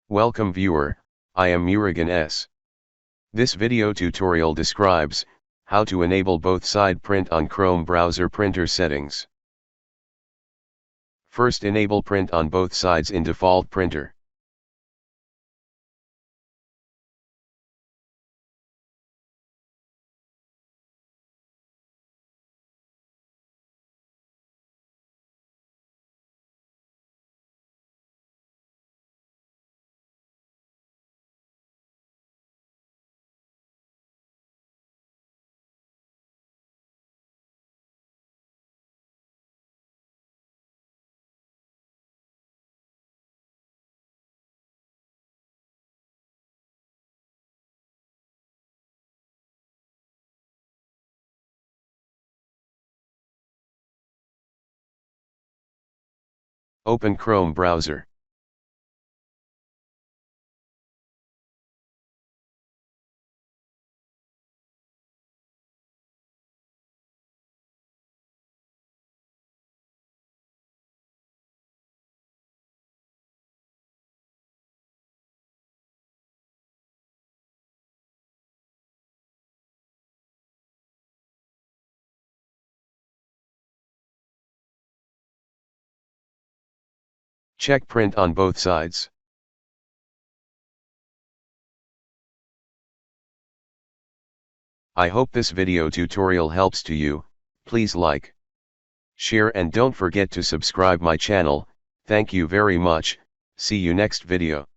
Welcome viewer, I am Murugan S. This video tutorial describes how to enable both side print on Chrome browser printer settings. First, enable print on both sides in default printer. Open Chrome browser. Check print on both sides. I hope this video tutorial helps to you. Please like, share and don't forget to subscribe my channel. Thank you very much. See you next video.